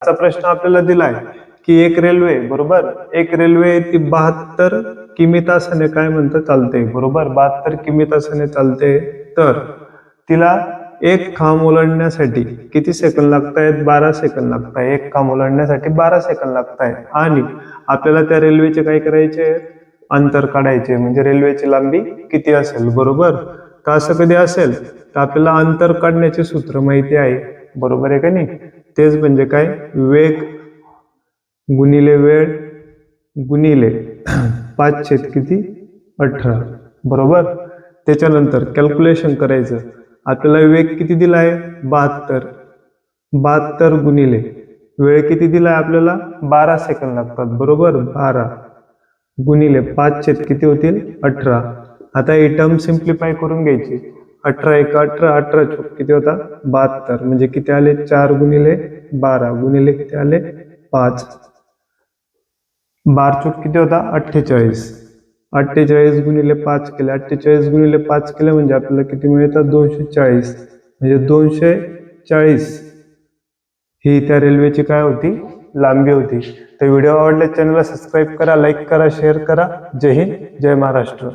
आजचा प्रश्न आपल्याला दिलाय की एक रेल्वे, बरोबर, एक रेल्वे ती 72 किमी तासाने काय म्हणतं चालते, बरोबर, 72 किमी तासाने चालते. तर तिला एक खांब ओलांडण्यासाठी किती सेकंद लागतायत? 12 सेकंद लागताय. एक खांब ओलांडण्यासाठी 12 सेकंद लागताय. आणि आपल्याला त्या रेल्वेचे काय करायचे? अंतर काढायचे, म्हणजे रेल्वेची लांबी किती असेल, बरोबर. तर असं कधी असेल तर आपल्याला अंतर काढण्याचे सूत्र माहिती आहे, बरोबर आहे का नाही? तेच म्हणजे काय? वेग गुणिले वेळ गुणिले 5/18, बरोबर. त्याच्यानंतर कॅल्क्युलेशन करायचं. आपल्याला वेग किती दिलाय? 72. 72 गुणिले वेळ किती दिलाय आपल्याला? 12 सेकंद लागतात, बरोबर. 12 गुणिले 5 किती होतील? 18. आता ही टर्म सिम्प्लिफाय करून घ्यायची. 18 एक 18, 18 चौक किती होता? 72. म्हणजे किती आले? 4 गुणिले 12 गुणिले किती आले? 5. 12 चौक किती होता? 48. 48 गुणिले 5 केले. 48 गुणिले 5 केले म्हणजे आपल्याला किती मिळतात? 240. म्हणजे 240 ही त्या रेल्वेची काय होती? लांबी होती. तर व्हिडिओ आवडल्यास चॅनलला सबस्क्राईब करा, लाईक करा, शेअर करा. जय हिंद, जय महाराष्ट्र.